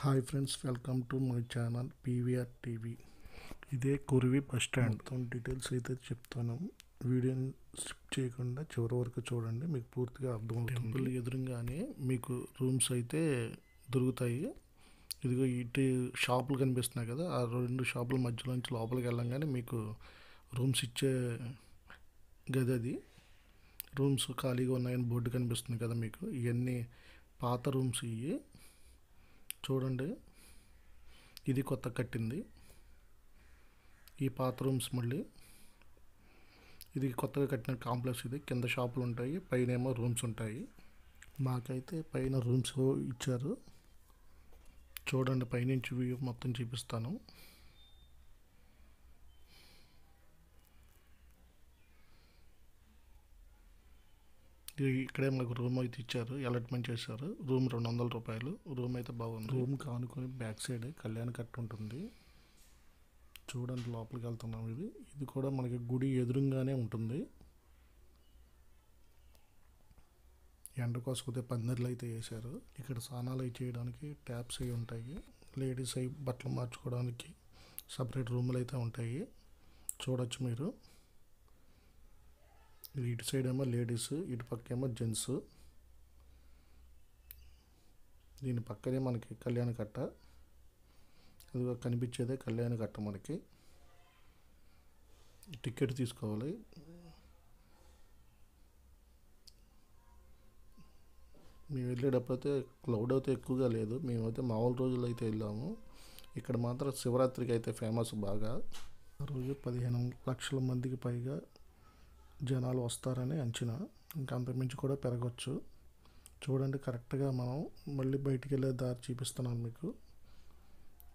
Hi friends, welcome to my channel PVR TV. ఇదే Kuravi bus stand. మొత్తం details అయితే చెప్తాను. వీడియోని స్కిప్ చేయకుండా చివరి వరకు చూడండి, మీకు పూర్తిగా అర్థమవుతుంది. టెంపుల్ ఎదురుగానే మీకు రూమ్స్ అయితే దొరుకుతాయి. ఇదిగో ఇటు షాపులు కనిపిస్తున్నాయి కదా, ఆ రెండు షాపుల మధ్యలోంచి లోపలికి వెళ్ళంగానే మీకు రూమ్స్ ఇచ్చే గది అది. రూమ్స్ ఖాళీగా ఉన్నాయని బోర్డు కనిపిస్తుంది కదా మీకు. ఇవన్నీ పాత రూమ్స్ ఇవి చూడండి. ఇది కొత్త కట్టింది, ఈ పాత రూమ్స్. మళ్ళీ ఇది కొత్తగా కట్టిన కాంప్లెక్స్. ఇది కింద షాపులు ఉంటాయి, పైన ఏమో రూమ్స్ ఉంటాయి. మాకైతే పైన రూమ్స్ ఇచ్చారు. చూడండి, పైనుంచి వ్యూ మొత్తం చూపిస్తాను. ఇక్కడే మాకు రూమ్ అయితే ఇచ్చారు, అలాట్మెంట్ చేశారు. రూమ్ 200 రూపాయలు. రూమ్ అయితే బాగుంది. రూమ్ కానుకొని బ్యాక్ సైడ్ కళ్యాణ కట్ట ఉంటుంది. చూడండి, లోపలికి వెళ్తున్నాం. ఇది కూడా మనకి గుడి ఎదురుగానే ఉంటుంది. ఎండ కోసపోతే పందిర్లు అయితే వేశారు. ఇక్కడ స్నానాలు అవి చేయడానికి ట్యాప్స్ అవి ఉంటాయి. లేడీస్ అవి బట్టలు మార్చుకోవడానికి సపరేట్ రూములు అయితే ఉంటాయి. చూడొచ్చు మీరు. ఇటు సైడ్ ఏమో లేడీస్, ఇటు పక్క ఏమో జెంట్స్. దీని పక్కనే మనకి కళ్యాణ కట్ట. ఇదిగో కనిపించేదే కళ్యాణ కట్ట. మనకి టికెట్ తీసుకోవాలి. మేము వెళ్ళేటప్పుడు అయితే క్లౌడ్ అయితే ఎక్కువగా లేదు. మేమైతే మామూలు రోజులు అయితే వెళ్ళాము. ఇక్కడ మాత్రం శివరాత్రికి అయితే ఫేమస్ బాగా. ఆ రోజు 15 లక్షల మందికి పైగా జనాలు వస్తారని అంచనా. ఇంకా అంతకుమించి కూడా పెరగచ్చు. చూడండి, కరెక్ట్గా మనం మళ్ళీ బయటికి వెళ్ళే దారి చూపిస్తున్నాను మీకు.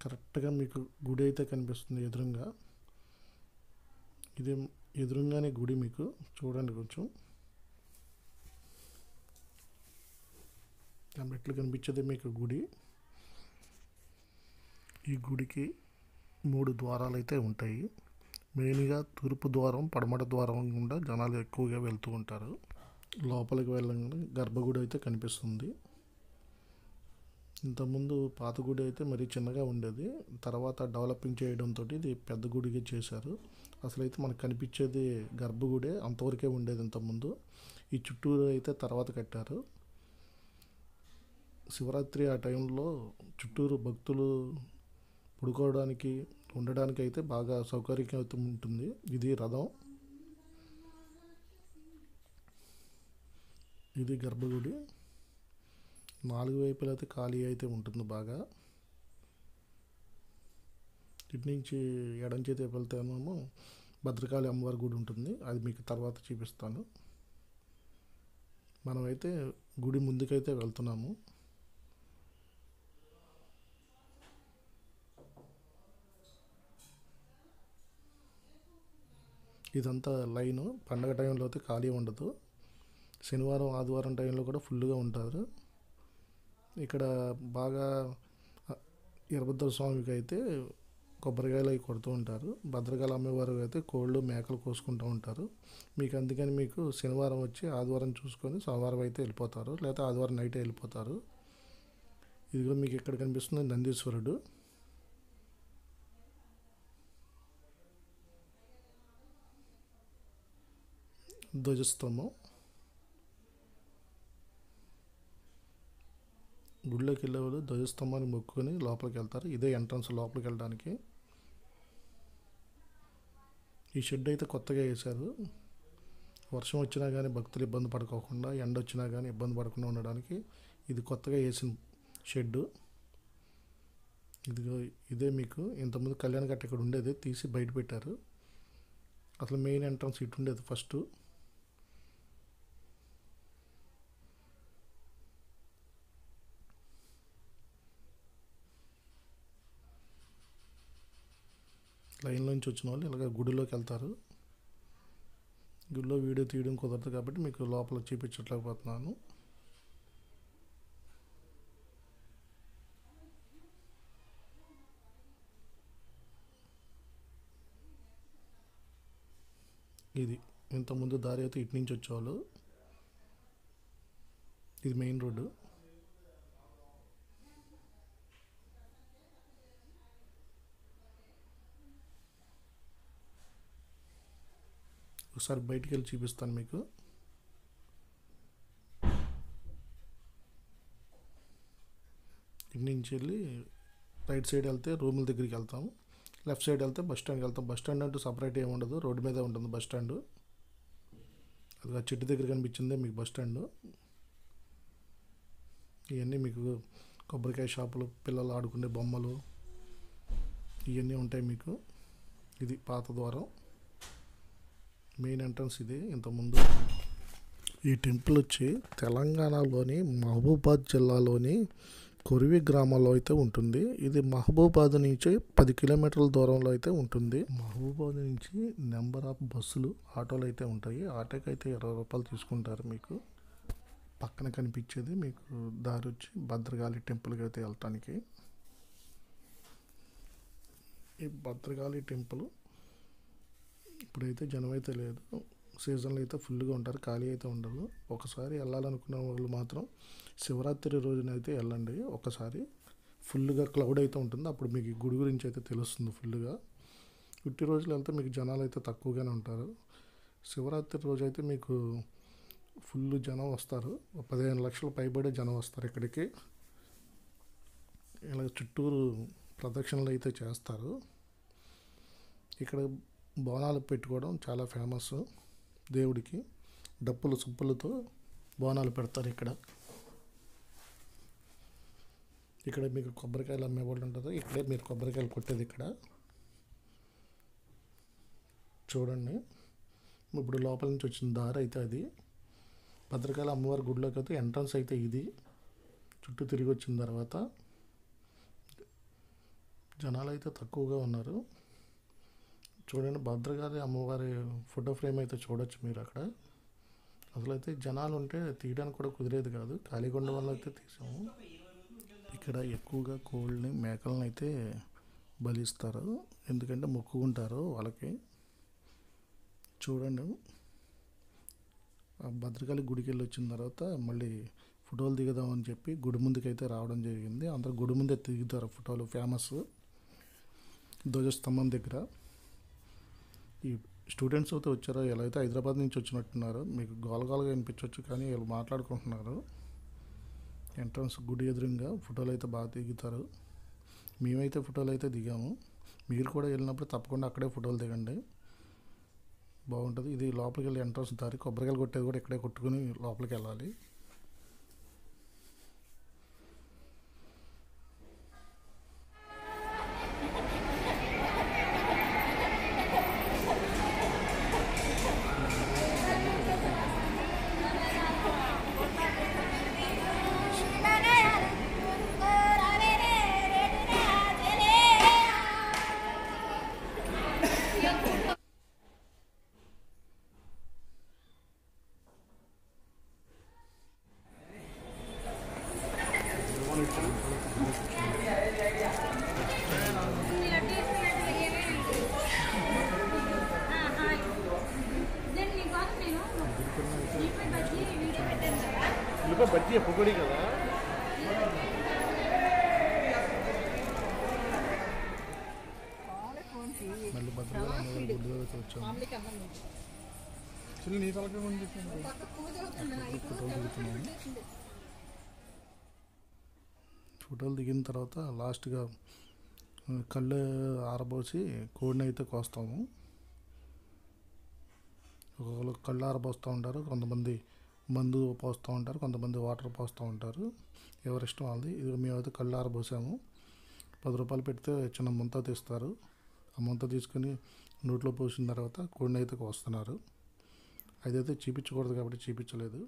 కరెక్ట్గా మీకు గుడి అయితే కనిపిస్తుంది ఎదురుగా. ఇది ఎదురుగానే గుడి మీకు. చూడండి, కొంచెం మెట్లు కనిపించేది మీకు గుడి. ఈ గుడికి 3 ద్వారాలు అయితే ఉంటాయి. మెయిన్గా తూర్పు ద్వారం, పడమట ద్వారం గుండా జనాలు ఎక్కువగా వెళ్తూ ఉంటారు. లోపలికి వెళ్ళగానే గర్భగుడి అయితే కనిపిస్తుంది. ఇంతకుముందు పాత గుడి అయితే మరీ చిన్నగా ఉండేది. తర్వాత డెవలపింగ్ చేయడంతో ఇది పెద్ద గుడిగా చేశారు. అసలు అయితే మనకు కనిపించేది గర్భగుడే, అంతవరకే ఉండేది ఇంతకుముందు. ఈ చుట్టూరు అయితే తర్వాత కట్టారు. శివరాత్రి ఆ టైంలో చుట్టూరు భక్తులు పడుకోవడానికి, ఉండడానికి అయితే బాగా సౌకర్యంగా ఉంటుంది. ఇది రథం, ఇది గర్భగుడి. 4 వైపులు అయితే ఖాళీ అయితే ఉంటుంది బాగా. ఇటు నుంచి ఎడం చేతి వెళ్తేనేమో భద్రకాళి అమ్మవారి గుడి ఉంటుంది. అది మీకు తర్వాత చూపిస్తాను. మనమైతే గుడి ముందుకైతే వెళ్తున్నాము. ఇదంతా లైను. పండగ టైంలో అయితే ఖాళీ ఉండదు. శనివారం, ఆదివారం టైంలో కూడా ఫుల్గా ఉంటారు. ఇక్కడ బాగా వీరభద్ర స్వామికి అయితే కొబ్బరికాయలు అవి కొడుతూ ఉంటారు. భద్రకాళి అమ్మవారు అయితే కోళ్ళు, మేకలు కోసుకుంటూ ఉంటారు. మీకు అందుకని మీకు శనివారం వచ్చి ఆదివారం చూసుకొని సోమవారం అయితే వెళ్ళిపోతారు, లేకపోతే ఆదివారం నైటే వెళ్ళిపోతారు. ఇదిగో మీకు ఇక్కడ కనిపిస్తుంది నందీశ్వరుడు. ధ్వజస్తంభం. గుడిలోకి వెళ్ళే వాళ్ళు ధ్వజస్తంభాన్ని మొక్కుకొని లోపలికి వెళ్తారు. ఇదే ఎంట్రన్స్ లోపలికి వెళ్ళడానికి. ఈ షెడ్ అయితే కొత్తగా వేశారు. వర్షం వచ్చినా కానీ భక్తులు ఇబ్బంది పడుకోకుండా, ఎండ వచ్చినా కానీ ఇబ్బంది పడకుండా ఉండడానికి ఇది కొత్తగా వేసిన షెడ్డు. ఇదిగో ఇదే మీకు. ఇంతకుముందు కళ్యాణ కట్ట ఇక్కడ ఉండేది, తీసి బయట పెట్టారు. అసలు మెయిన్ ఎంట్రన్స్ ఇటు ఉండేది ఫస్ట్. లైన్లోంచి వచ్చిన వాళ్ళు ఇలాగ గుడిలోకి వెళ్తారు. గుడిలో వీడియో తీయడం కుదరదు కాబట్టి మీకు లోపల చూపించట్లేకపోతున్నాను. ఇది ఇంతకుముందు దారి అయితే ఇటు నుంచి వచ్చేవాళ్ళు. ఇది మెయిన్ రోడ్డు. ఒకసారి బయటికి వెళ్ళి చూపిస్తాను మీకు. ఇక్కడి నుంచి వెళ్ళి రైట్ సైడ్ వెళ్తే రూముల దగ్గరికి వెళ్తాము, లెఫ్ట్ సైడ్ వెళ్తే బస్ స్టాండ్కి వెళ్తాం. బస్ స్టాండ్ అంటూ సపరేట్ ఏమి ఉండదు, రోడ్డు మీదే ఉంటుంది బస్ స్టాండ్. అది ఆ చెట్టు దగ్గర కనిపించిందే మీకు బస్ స్టాండ్. ఇవన్నీ మీకు కొబ్బరికాయ షాపులు, పిల్లలు ఆడుకునే బొమ్మలు ఇవన్నీ ఉంటాయి మీకు. ఇది పాత ద్వారం, మెయిన్ ఎంట్రన్స్ ఇది. ఇంతకుముందు ఈ టెంపుల్ వచ్చి తెలంగాణలోని మహబూబాద్ జిల్లాలోని కొరివి గ్రామంలో అయితే ఉంటుంది. ఇది మహబూబాద్ నుంచి 10 కిలోమీటర్ల దూరంలో అయితే ఉంటుంది. మహబూబాద్ నుంచి నెంబర్ ఆఫ్ బస్సులు, ఆటోలు అయితే ఉంటాయి. ఆటోకి అయితే 20 రూపాయలు తీసుకుంటారు మీకు. పక్కన కనిపించేది మీకు దారి వచ్చి భద్రకాళి టెంపుల్కి అయితే వెళ్ళటానికి. ఈ భద్రకాళి టెంపుల్ ఇప్పుడైతే జనం అయితే లేదు, సీజన్లో అయితే ఫుల్గా ఉంటారు, ఖాళీ అయితే ఉండదు. ఒకసారి వెళ్ళాలనుకున్న వాళ్ళు మాత్రం శివరాత్రి రోజున అయితే వెళ్ళండి. ఒకసారి ఫుల్గా క్లౌడ్ అయితే ఉంటుంది, అప్పుడు మీకు ఈ గుడి గురించి అయితే తెలుస్తుంది ఫుల్గా. ఉట్టి రోజులు వెళ్తే మీకు జనాలు అయితే తక్కువగానే ఉంటారు. శివరాత్రి రోజు అయితే మీకు ఫుల్ జనం వస్తారు, 15 లక్షల పైబడే జనం వస్తారు ఇక్కడికి. ఇలా చుట్టూరు ప్రదక్షిణలు అయితే చేస్తారు. ఇక్కడ బోనాలు పెట్టుకోవడం చాలా ఫేమస్ దేవుడికి. డప్పులు సుప్పులతో బోనాలు పెడతారు ఇక్కడ. ఇక్కడ మీకు కొబ్బరికాయలు అమ్మేవాళ్ళు ఉంటారు, ఇక్కడే మీరు కొబ్బరికాయలు కొట్టేది ఇక్కడ. చూడండి, ఇప్పుడు లోపల నుంచి వచ్చిన దారి అయితే అది. భద్రకాళి అమ్మవారి గుడిలోకి అయితే ఎంట్రన్స్ అయితే ఇది. చుట్టూ తిరిగి వచ్చిన తర్వాత జనాలు అయితే తక్కువగా ఉన్నారు. చూడండి, భద్రకాళి అమ్మవారి ఫోటో ఫ్రేమ్ అయితే చూడొచ్చు మీరు అక్కడ. అసలు అయితే జనాలు ఉంటే తీయడానికి కూడా కుదిరేది కాదు, ఖాళీగా ఉండడం వల్ల అయితే తీసాము. ఇక్కడ ఎక్కువగా కోళ్ళని, మేకలను అయితే బలిస్తారు, ఎందుకంటే మొక్కుకుంటారు వాళ్ళకి. చూడండి, భద్రకాళి గుడికి వెళ్ళి వచ్చిన తర్వాత మళ్ళీ ఫోటోలు దిగుదామని చెప్పి గుడి ముందుకు అయితే రావడం జరిగింది. అందరూ గుడి ముందే దిగుతారు ఫోటోలు, ఫేమస్ ధ్వజస్తంభం దగ్గర. ఈ స్టూడెంట్స్ అయితే వచ్చారో, ఎలా అయితే హైదరాబాద్ నుంచి వచ్చినట్టున్నారు, మీకు గోలగోలగా వినిపించవచ్చు, కానీ వీళ్ళు మాట్లాడుకుంటున్నారు. ఎంట్రన్స్ గుడి ఎదురుగా ఫోటోలు అయితే బాగా దిగుతారు. మేమైతే ఫోటోలు అయితే దిగాము, మీరు కూడా వెళ్ళినప్పుడు తప్పకుండా అక్కడే ఫోటోలు దిగండి, బాగుంటుంది. ఇది లోపలికి వెళ్ళి ఎంట్రన్స్ దారి. కొబ్బరికాయలు కొట్టేది కూడా ఇక్కడే కొట్టుకుని లోపలికి వెళ్ళాలి. బజ్జీ పొగడి కదా. మళ్ళీ భద్రకాళి గుడి వచ్చాము. ఫోటోలు దిగిన తర్వాత లాస్ట్గా కళ్ళు ఆరబోసి కోడిని అయితే కోస్తాము. ఒకళ్ళు కళ్ళు ఆరబోస్తూ ఉంటారు, కొంతమంది మందు పోస్తూ ఉంటారు, కొంతమంది వాటర్ పోస్తూ ఉంటారు, ఎవరిష్టం వాళ్ళది. ఇది మేమైతే కళ్ళు ఆరబోసాము. 10 రూపాయలు పెడితే చిన్న ముంత తీస్తారు. ఆ ముంత తీసుకొని నోట్లో పోసిన తర్వాత కోడిని అయితే కోస్తున్నారు. అదైతే చూపించకూడదు కాబట్టి చూపించలేదు.